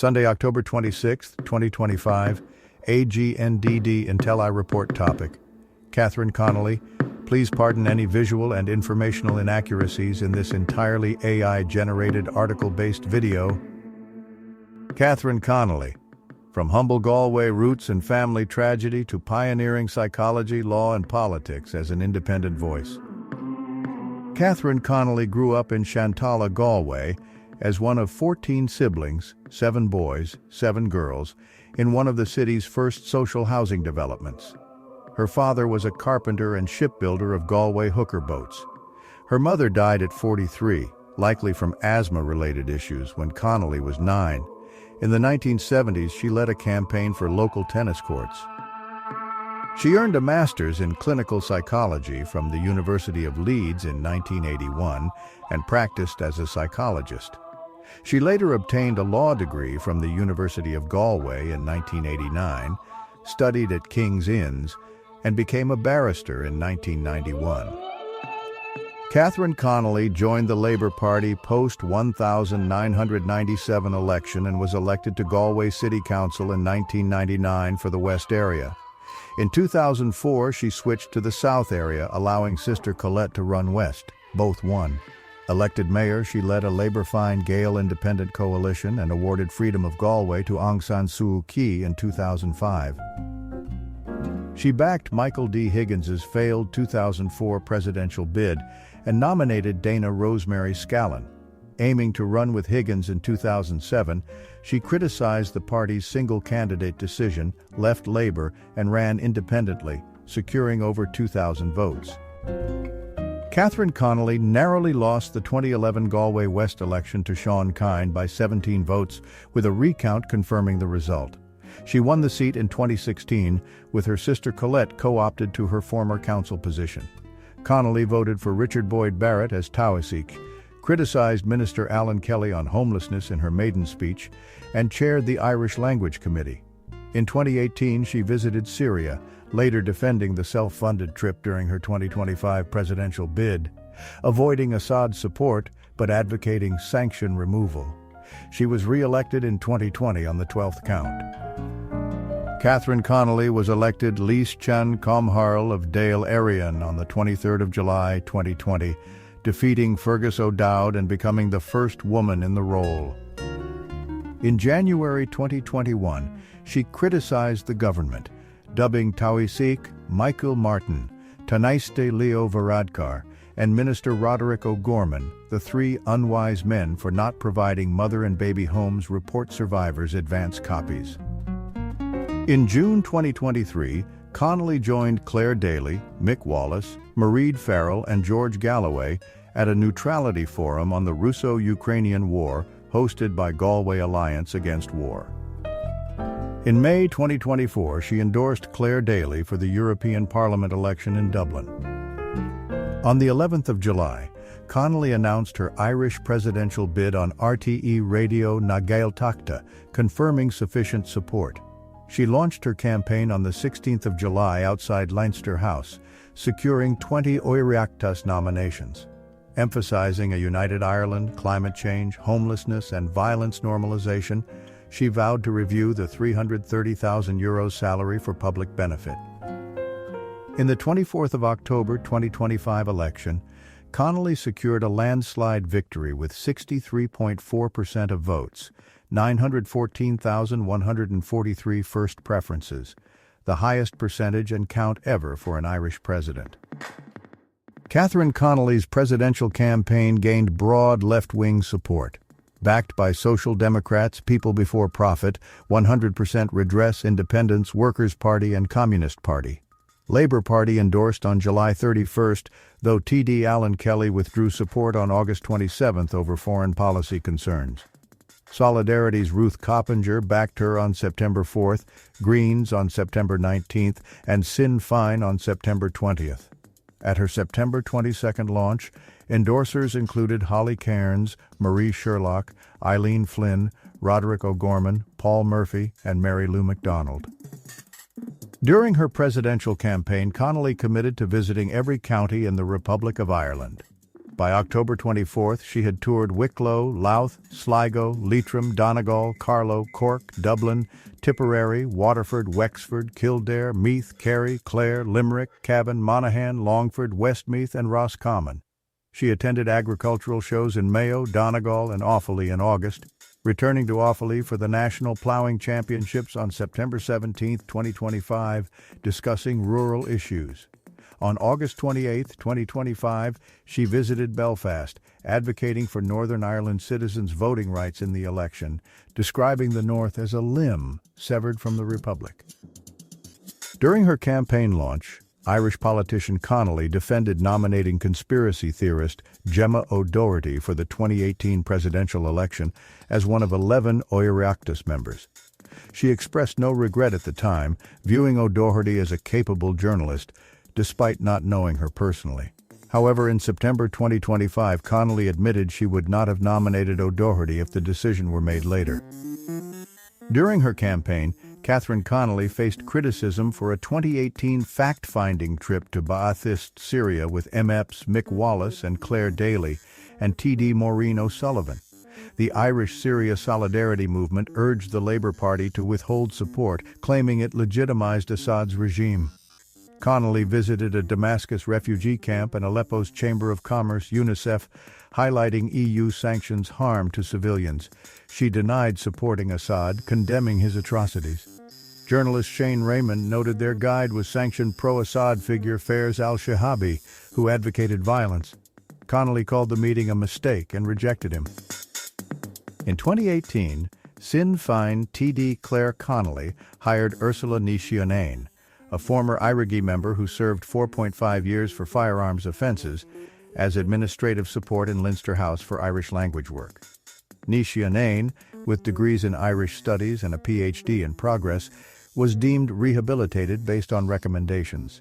Sunday, October 26, 2025, AGNDD intelliReport topic. Catherine Connolly, please pardon any visual and informational inaccuracies in this entirely AI-generated article-based video. Catherine Connolly, from humble Galway roots and family tragedy to pioneering psychology, law, and politics as an independent voice. Catherine Connolly grew up in Shantala, Galway, as one of 14 siblings, 7 boys, 7 girls, in one of the city's first social housing developments. Her father was a carpenter and shipbuilder of Galway hooker boats. Her mother died at 43, likely from asthma-related issues, when Connolly was 9. In the 1970s, she led a campaign for local tennis courts. She earned a master's in clinical psychology from the University of Leeds in 1981 and practiced as a psychologist. She later obtained a law degree from the University of Galway in 1989, studied at King's Inns, and became a barrister in 1991. Catherine Connolly joined the Labour Party post-1997 election and was elected to Galway City Council in 1999 for the West area. In 2004, she switched to the South area, allowing sister Colette to run West. Both won. Elected mayor, she led a Labour-Fine Gael independent coalition and awarded Freedom of Galway to Aung San Suu Kyi in 2005. She backed Michael D. Higgins's failed 2004 presidential bid and nominated Dana Rosemary Scallon. Aiming to run with Higgins in 2007, she criticized the party's single-candidate decision, left Labour, and ran independently, securing over 2,000 votes. Catherine Connolly narrowly lost the 2011 Galway West election to Sean Kine by 17 votes, with a recount confirming the result. She won the seat in 2016, with her sister Colette co-opted to her former council position. Connolly voted for Richard Boyd Barrett as Taoiseach, criticized Minister Alan Kelly on homelessness in her maiden speech, and chaired the Irish Language Committee. In 2018, she visited Syria, later defending the self-funded trip during her 2025 presidential bid, avoiding Assad's support but advocating sanction removal. She was re-elected in 2020 on the 12th count. Catherine Connolly was elected Lís Cheann Comharl of Dale Arian on the 23rd of July 2020, defeating Fergus O'Dowd and becoming the first woman in the role. In January 2021, she criticized the government, dubbing Taoiseach Michael Martin, Tánaiste Leo Varadkar, and Minister Roderick O'Gorman, the 3 unwise men for not providing mother and baby homes report survivors advance copies. In June 2023, Connolly joined Claire Daly, Mick Wallace, Mairead Farrell, and George Galloway at a neutrality forum on the Russo-Ukrainian War hosted by Galway Alliance Against War. In May 2024, she endorsed Claire Daly for the European Parliament election in Dublin. On the 11th of July, Connolly announced her Irish presidential bid on RTE Radio na Gaeltachta, confirming sufficient support. She launched her campaign on the 16th of July outside Leinster House, securing 20 Oireachtas nominations. Emphasizing a united Ireland, climate change, homelessness, and violence normalization, she vowed to review the €330,000 salary for public benefit. In the 24th of October 2025 election, Connolly secured a landslide victory with 63.4% of votes, 914,143 first preferences, the highest percentage and count ever for an Irish president. Catherine Connolly's presidential campaign gained broad left-wing support. Backed by Social Democrats, People Before Profit, 100% Redress, Independence, Workers' Party, and Communist Party. Labour Party endorsed on July 31st, though TD Alan Kelly withdrew support on August 27th over foreign policy concerns. Solidarity's Ruth Coppinger backed her on September 4th, Greens on September 19th, and Sinn Féin on September 20th. At her September 22nd launch, endorsers included Holly Cairns, Marie Sherlock, Eileen Flynn, Roderick O'Gorman, Paul Murphy, and Mary Lou MacDonald. During her presidential campaign, Connolly committed to visiting every county in the Republic of Ireland. By October 24th, she had toured Wicklow, Louth, Sligo, Leitrim, Donegal, Carlow, Cork, Dublin, Tipperary, Waterford, Wexford, Kildare, Meath, Kerry, Clare, Limerick, Cavan, Monaghan, Longford, Westmeath, and Roscommon. She attended agricultural shows in Mayo, Donegal, and Offaly in August, returning to Offaly for the National Ploughing Championships on September 17, 2025, discussing rural issues. On August 28, 2025, she visited Belfast, advocating for Northern Ireland citizens' voting rights in the election, describing the North as a limb severed from the Republic. During her campaign launch, Irish politician Connolly defended nominating conspiracy theorist Gemma O'Doherty for the 2018 presidential election as one of 11 Oireachtas members. She expressed no regret at the time, viewing O'Doherty as a capable journalist, despite not knowing her personally. However, in September 2025, Connolly admitted she would not have nominated O'Doherty if the decision were made later. During her campaign, Catherine Connolly faced criticism for a 2018 fact-finding trip to Ba'athist Syria with MEPs Mick Wallace and Claire Daly and T.D. Maureen O'Sullivan. The Irish Syria Solidarity Movement urged the Labour Party to withhold support, claiming it legitimized Assad's regime. Connolly visited a Damascus refugee camp and Aleppo's Chamber of Commerce, UNICEF, highlighting EU sanctions' harm to civilians. She denied supporting Assad, condemning his atrocities. Journalist Shane Raymond noted their guide was sanctioned pro-Assad figure Faiz al-Shahabi, who advocated violence. Connolly called the meeting a mistake and rejected him. In 2018, Sinn Féin TD Claire Connolly hired Ursula Nishianain, a former IRIGI member who served 4.5 years for firearms offenses, as administrative support in Leinster House for Irish language work. Nishianain, with degrees in Irish studies and a PhD in progress, was deemed rehabilitated based on recommendations.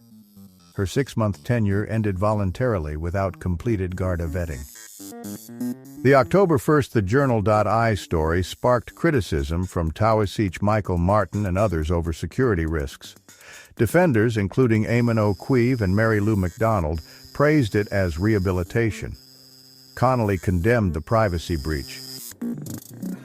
Her 6-month tenure ended voluntarily without completed Garda vetting. The October 1st The Journal.I story sparked criticism from Taoiseach Michael Martin and others over security risks. Defenders, including Eamon O'Queeve and Mary Lou MacDonald, praised it as rehabilitation. Connolly condemned the privacy breach.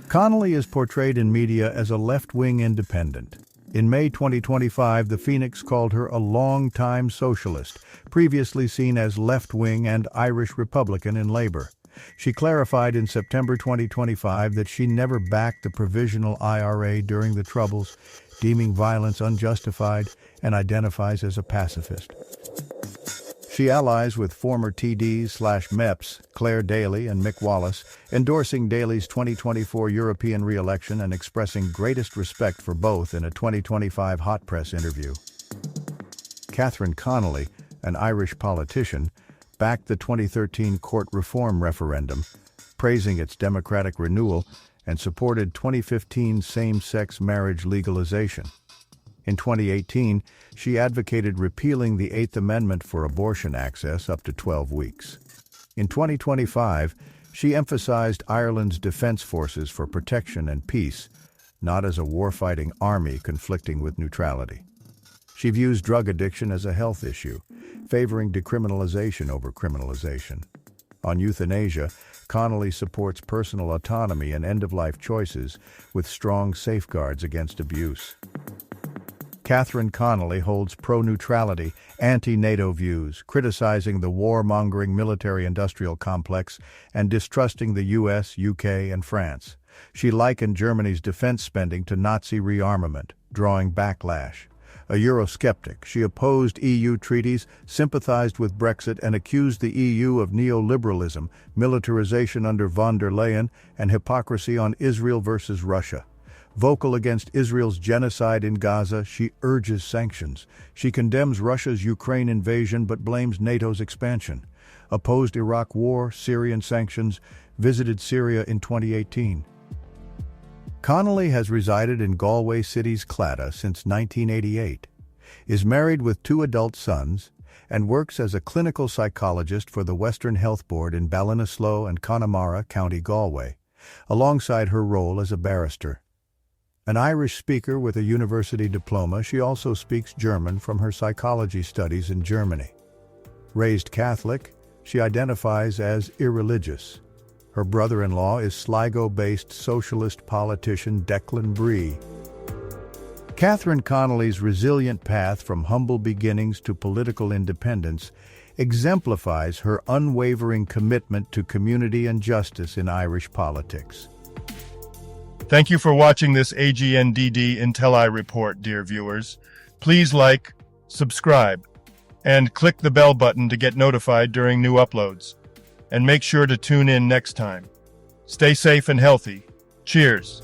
Connolly is portrayed in media as a left-wing independent. In May 2025, the Phoenix called her a long-time socialist, previously seen as left-wing and Irish Republican in Labour. She clarified in September 2025 that she never backed the Provisional IRA during the Troubles, deeming violence unjustified, and identifies as a pacifist. She allies with former TDs/MEPs Claire Daly and Mick Wallace, endorsing Daly's 2024 European re-election and expressing greatest respect for both in a 2025 Hot Press interview. Catherine Connolly, an Irish politician, backed the 2013 court reform referendum, praising its democratic renewal, and supported 2015 same-sex marriage legalization. In 2018, she advocated repealing the Eighth Amendment for abortion access up to 12 weeks. In 2025, she emphasized Ireland's defence forces for protection and peace, not as a war-fighting army conflicting with neutrality. She views drug addiction as a health issue, favoring decriminalization over criminalization. On euthanasia, Connolly supports personal autonomy and end-of-life choices with strong safeguards against abuse. Catherine Connolly holds pro-neutrality, anti-NATO views, criticizing the war-mongering military-industrial complex and distrusting the US, UK, and France. She likened Germany's defense spending to Nazi rearmament, drawing backlash. A Eurosceptic, she opposed EU treaties, sympathized with Brexit, and accused the EU of neoliberalism, militarization under von der Leyen, and hypocrisy on Israel versus Russia. Vocal against Israel's genocide in Gaza, she urges sanctions. She condemns Russia's Ukraine invasion but blames NATO's expansion. Opposed Iraq war, Syrian sanctions, visited Syria in 2018. Connolly has resided in Galway City's Claddagh since 1988, is married with 2 adult sons, and works as a clinical psychologist for the Western Health Board in Ballinasloe and Connemara, County Galway, alongside her role as a barrister. An Irish speaker with a university diploma, she also speaks German from her psychology studies in Germany. Raised Catholic, she identifies as irreligious. Her brother-in-law is Sligo-based socialist politician Declan Bree. Catherine Connolly's resilient path from humble beginnings to political independence exemplifies her unwavering commitment to community and justice in Irish politics. Thank you for watching this AGNDD intelliReport, dear viewers. Please like, subscribe, and click the bell button to get notified during new uploads. And make sure to tune in next time. Stay safe and healthy. Cheers.